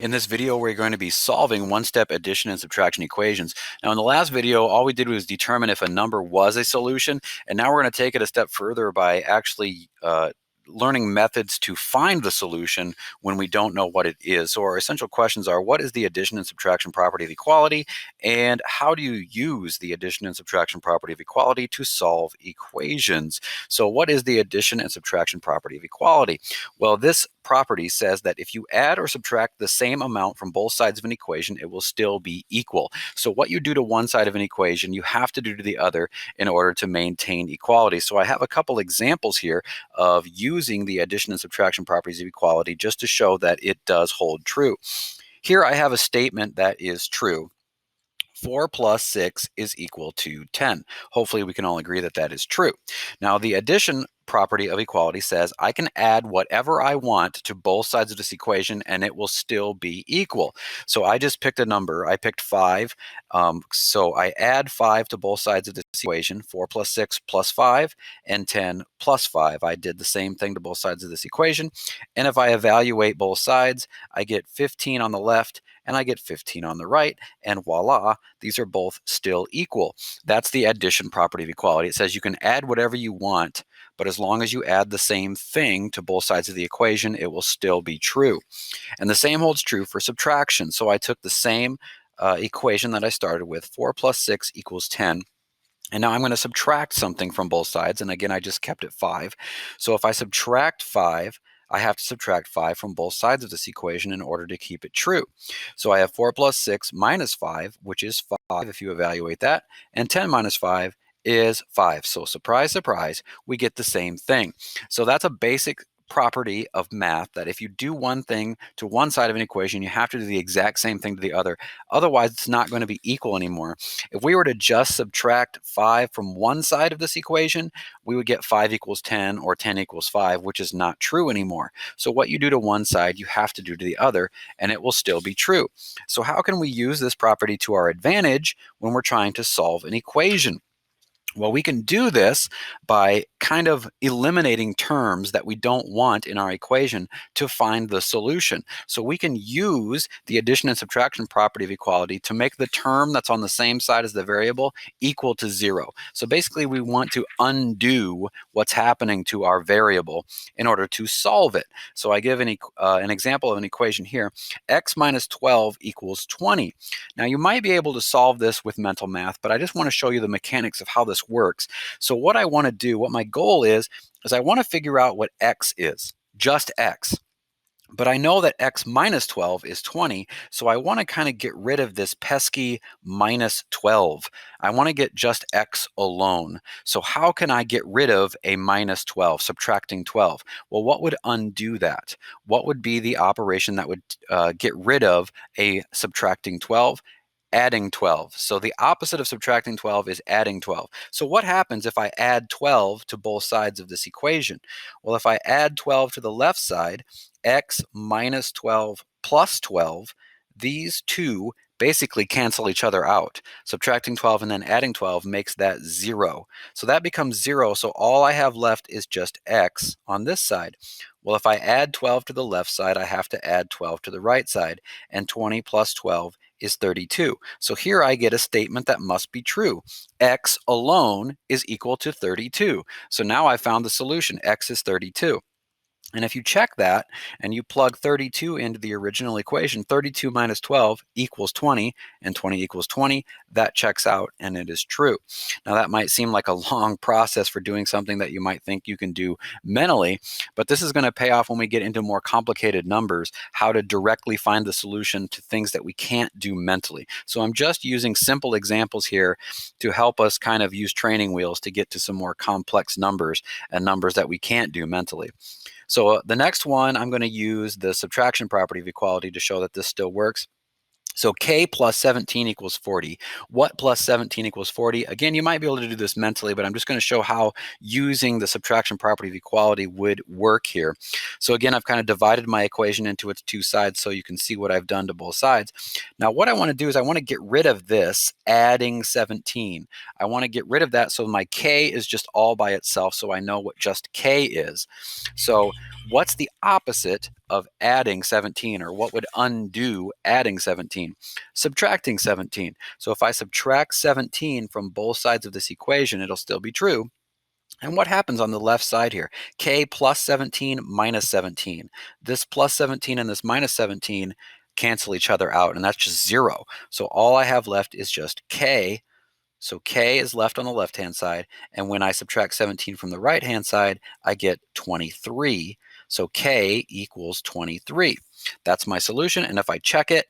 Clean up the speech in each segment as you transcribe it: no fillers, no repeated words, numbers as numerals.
In this video, we're going to be solving one-step addition and subtraction equations. Now, in the last video, all we did was determine if a number was a solution, and now we're going to take it a step further by actually learning methods to find the solution when we don't know what it is. So our essential questions are, what is the addition and subtraction property of equality, and how do you use the addition and subtraction property of equality to solve equations? So what is the addition and subtraction property of equality? Well, this property says that if you add or subtract the same amount from both sides of an equation, it will still be equal. So what you do to one side of an equation, you have to do to the other in order to maintain equality. So I have a couple examples here of using the addition and subtraction properties of equality just to show that it does hold true. Here I have a statement that is true. 4 plus 6 is equal to 10. Hopefully we can all agree that that is true. Now the addition property of equality says I can add whatever I want to both sides of this equation and it will still be equal. So I just picked a number. I picked 5. So I add 5 to both sides of this equation, 4 plus 6 plus 5, and 10 plus 5. I did the same thing to both sides of this equation. And if I evaluate both sides, I get 15 on the left and I get 15 on the right, and voila, these are both still equal. That's the addition property of equality. It says you can add whatever you want, but as long as you add the same thing to both sides of the equation, it will still be true. And the same holds true for subtraction. So I took the same equation that I started with, 4 plus 6 equals 10. And now I'm going to subtract something from both sides. And again, I just kept it 5. So if I subtract 5, I have to subtract 5 from both sides of this equation in order to keep it true. So I have 4 plus 6 minus 5, which is 5 if you evaluate that, and 10 minus 5 is 5. So surprise, surprise, we get the same thing. So that's a basic property of math, that if you do one thing to one side of an equation, you have to do the exact same thing to the other. Otherwise, it's not going to be equal anymore. If we were to just subtract 5 from one side of this equation, we would get 5 equals 10 or 10 equals 5, which is not true anymore. So what you do to one side, you have to do to the other, and it will still be true. So how can we use this property to our advantage when we're trying to solve an equation? Well, we can do this by kind of eliminating terms that we don't want in our equation to find the solution. So we can use the addition and subtraction property of equality to make the term that's on the same side as the variable equal to 0. So basically, we want to undo what's happening to our variable in order to solve it. So I give an example of an equation here. X minus 12 equals 20. Now, you might be able to solve this with mental math, but I just want to show you the mechanics of how this works. So what I want to do, what my goal is I want to figure out what x is, just x. But I know that x minus 12 is 20, so I want to kind of get rid of this pesky minus 12. I want to get just x alone. So how can I get rid of a minus 12, subtracting 12? Well, what would undo that? What would be the operation that would get rid of a subtracting 12? Adding 12. So the opposite of subtracting 12 is adding 12. So what happens if I add 12 to both sides of this equation? Well, if I add 12 to the left side, x minus 12 plus 12, these two basically cancel each other out. Subtracting 12 and then adding 12 makes that 0. So that becomes 0. So all I have left is just x on this side. Well, if I add 12 to the left side, I have to add 12 to the right side. And 20 plus 12 is 32. So here I get a statement that must be true. X alone is equal to 32. So now I found the solution. X is 32. And if you check that and you plug 32 into the original equation, 32 minus 12 equals 20, and 20 equals 20, that checks out and it is true. Now that might seem like a long process for doing something that you might think you can do mentally, but this is going to pay off when we get into more complicated numbers, how to directly find the solution to things that we can't do mentally. So I'm just using simple examples here to help us kind of use training wheels to get to some more complex numbers and numbers that we can't do mentally. So the next one, I'm going to use the subtraction property of equality to show that this still works. So k plus 17 equals 40. What plus 17 equals 40? Again, you might be able to do this mentally, but I'm just going to show how using the subtraction property of equality would work here. So again, I've kind of divided my equation into its two sides so you can see what I've done to both sides. Now, what I want to do is I want to get rid of this adding 17. I want to get rid of that so my k is just all by itself so I know what just k is. So what's the opposite of adding 17, or what would undo adding 17? Subtracting 17. So if I subtract 17 from both sides of this equation, it'll still be true. And what happens on the left side here? K plus 17 minus 17. This plus 17 and this minus 17 cancel each other out, and that's just 0. So all I have left is just K. So K is left on the left-hand side, and when I subtract 17 from the right-hand side, I get 23. So K equals 23. That's my solution, and if I check it,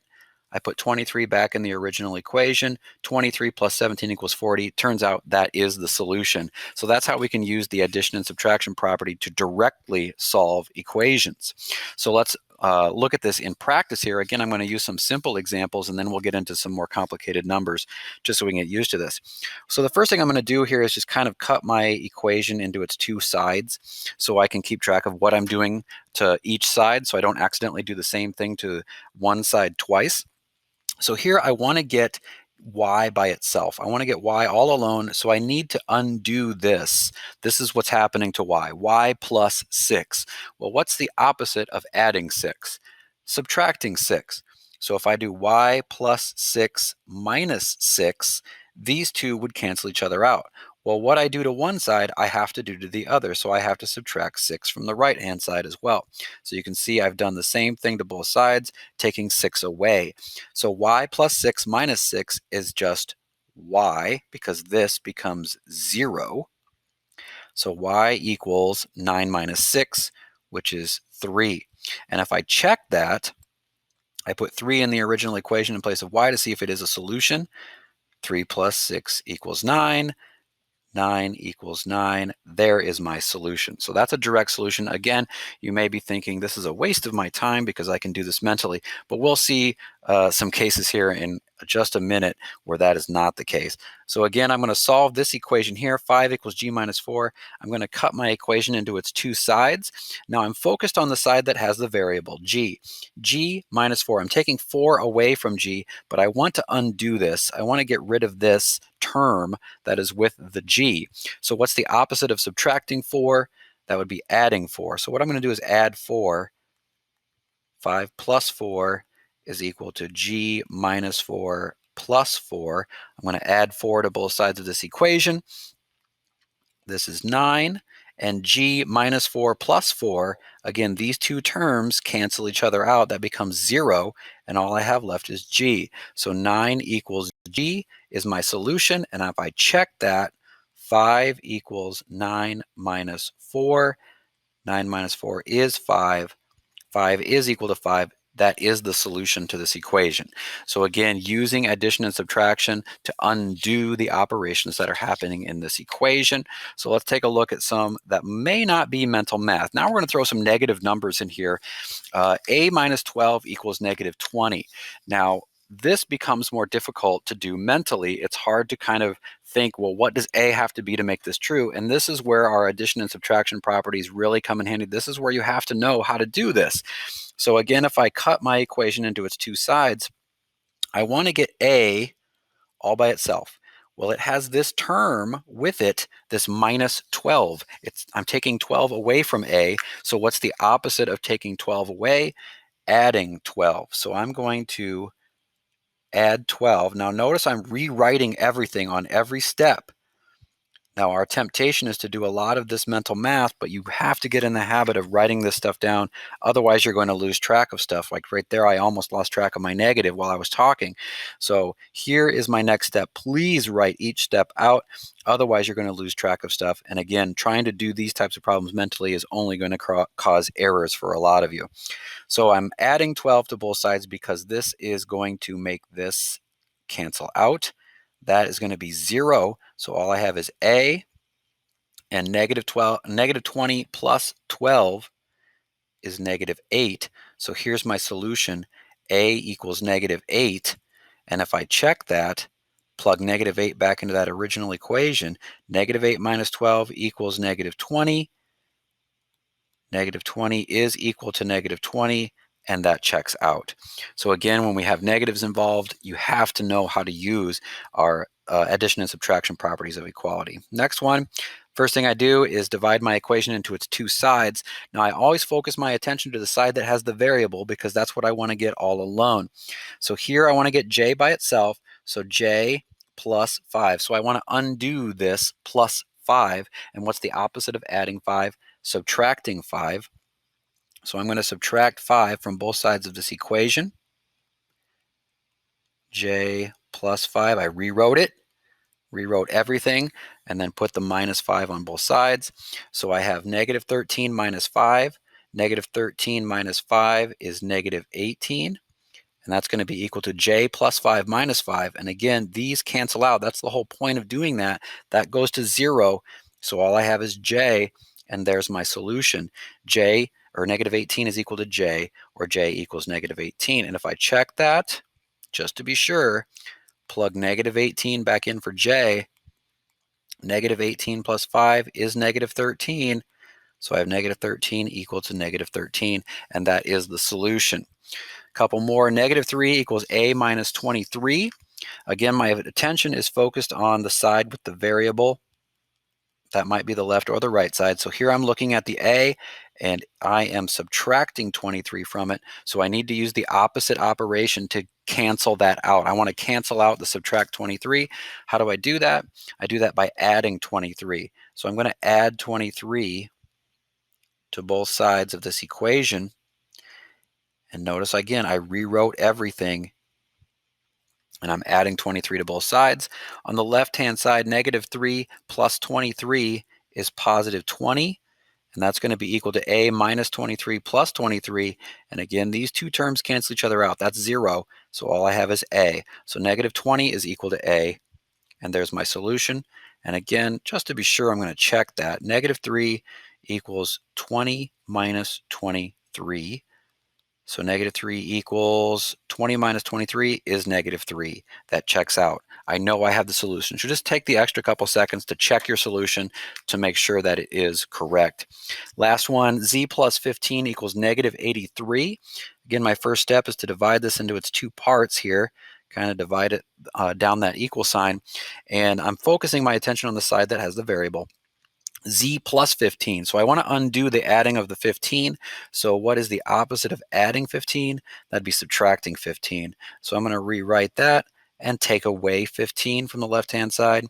I put 23 back in the original equation. 23 plus 17 equals 40. Turns out that is the solution. So that's how we can use the addition and subtraction property to directly solve equations. So let's look at this in practice here. Again, I'm going to use some simple examples, and then we'll get into some more complicated numbers just so we can get used to this. So the first thing I'm going to do here is just kind of cut my equation into its two sides so I can keep track of what I'm doing to each side so I don't accidentally do the same thing to one side twice. So here I want to get y by itself. I want to get y all alone, so I need to undo this. This is what's happening to y plus 6. Well, what's the opposite of adding 6? Subtracting 6. So if I do y plus 6 minus 6, these two would cancel each other out. Well, what I do to one side, I have to do to the other, so I have to subtract 6 from the right-hand side as well. So you can see I've done the same thing to both sides, taking 6 away. So y plus 6 minus 6 is just y, because this becomes 0. So y equals 9 minus 6, which is 3. And if I check that, I put 3 in the original equation in place of y to see if it is a solution. 3 plus 6 equals 9. 9 equals 9. There is my solution. So that's a direct solution. Again, you may be thinking this is a waste of my time because I can do this mentally, but we'll see some cases here in just a minute where that is not the case. So again, I'm going to solve this equation here. 5 equals g minus 4. I'm going to cut my equation into its two sides. Now I'm focused on the side that has the variable g. G minus 4. I'm taking 4 away from g, but I want to undo this. I want to get rid of this term that is with the g. So what's the opposite of subtracting 4? That would be adding 4. So what I'm going to do is add 4. 5 plus 4 is equal to g minus 4 plus 4. I'm going to add 4 to both sides of this equation. This is 9. And g minus 4 plus 4, again, these two terms cancel each other out. That becomes 0, and all I have left is g. So 9 equals g is my solution, and if I check that, 5 equals 9 minus 4. 9 minus 4 is 5. 5 is equal to 5. That is the solution to this equation. So again, using addition and subtraction to undo the operations that are happening in this equation. So let's take a look at some that may not be mental math. Now we're going to throw some negative numbers in here. A minus 12 equals negative 20. Now, this becomes more difficult to do mentally. It's hard to kind of think, well, what does A have to be to make this true? And this is where our addition and subtraction properties really come in handy. This is where you have to know how to do this. So again, if I cut my equation into its two sides, I want to get A all by itself. Well, it has this term with it, this minus 12. I'm taking 12 away from A. So what's the opposite of taking 12 away? Adding 12. So I'm going to add 12. Now notice I'm rewriting everything on every step. Now our temptation is to do a lot of this mental math, but you have to get in the habit of writing this stuff down. Otherwise you're going to lose track of stuff. Like right there, I almost lost track of my negative while I was talking. So here is my next step. Please write each step out. Otherwise you're going to lose track of stuff. And again, trying to do these types of problems mentally is only going to cause errors for a lot of you. So I'm adding 12 to both sides because this is going to make this cancel out. That is going to be 0. So all I have is A, and negative 20 plus 12 is negative 8. So here's my solution. A equals negative 8. And if I check that, plug negative 8 back into that original equation, negative 8 minus 12 equals negative 20. Negative 20 is equal to negative 20, and that checks out. So again, when we have negatives involved, you have to know how to use our addition and subtraction properties of equality. Next one, First thing I do is divide my equation into its two sides. Now I always focus my attention to the side that has the variable because that's what I want to get all alone. So here I want to get j by itself, so j plus 5. So I want to undo this plus 5. And what's the opposite of adding 5? Subtracting 5. So I'm going to subtract 5 from both sides of this equation. J plus 5, I rewrote everything, and then put the minus 5 on both sides. So I have negative 13 minus 5. Negative 13 minus 5 is negative 18. And that's going to be equal to j plus 5 minus 5. And again, these cancel out. That's the whole point of doing that. That goes to 0. So all I have is j, and there's my solution. J, or negative 18, is equal to j, or j equals negative 18. And if I check that, just to be sure, plug negative 18 back in for j. Negative 18 plus 5 is negative 13. So I have negative 13 equal to negative 13, and that is the solution. A couple more. Negative 3 equals a minus 23. Again, my attention is focused on the side with the variable. That might be the left or the right side. So here I'm looking at the a, and I am subtracting 23 from it. So I need to use the opposite operation to cancel that out. I want to cancel out the subtract 23. How do I do that? I do that by adding 23. So I'm going to add 23 to both sides of this equation. And notice again, I rewrote everything, and I'm adding 23 to both sides. On the left-hand side, negative 3 plus 23 is positive 20. And that's going to be equal to a minus 23 plus 23. And again, these two terms cancel each other out. That's 0. So all I have is a. So negative 20 is equal to a. And there's my solution. And again, just to be sure, I'm going to check that. Negative 3 equals 20 minus 23. So negative 3 equals 20 minus 23 is negative 3. That checks out. I know I have the solution. So just take the extra couple seconds to check your solution to make sure that it is correct. Last one, z plus 15 equals negative 83. Again, my first step is to divide this into its two parts here. Kind of divide it down that equal sign. And I'm focusing my attention on the side that has the variable. Z plus 15. So I want to undo the adding of the 15. So what is the opposite of adding 15? That'd be subtracting 15. So I'm going to rewrite that and take away 15 from the left-hand side.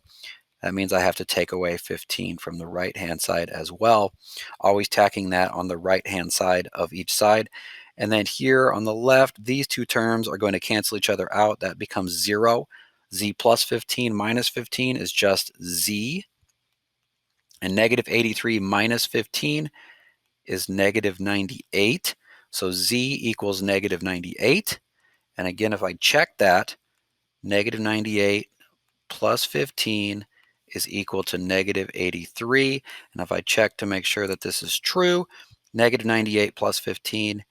That means I have to take away 15 from the right-hand side as well. Always tacking that on the right-hand side of each side. And then here on the left, these two terms are going to cancel each other out. That becomes 0. Z plus 15 minus 15 is just z. And negative 83 minus 15 is negative 98. So z equals negative 98. And again, if I check that, negative 98 plus 15 is equal to negative 83. And if I check to make sure that this is true, negative 98 plus 15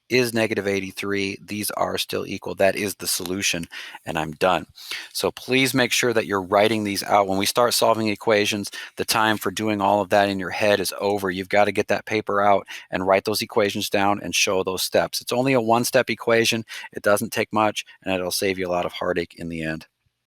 is negative 83. These are still equal. That is the solution, and I'm done. So please make sure that you're writing these out. When we start solving equations, the time for doing all of that in your head is over. You've got to get that paper out and write those equations down and show those steps. It's only a one-step equation. It doesn't take much, and it'll save you a lot of heartache in the end.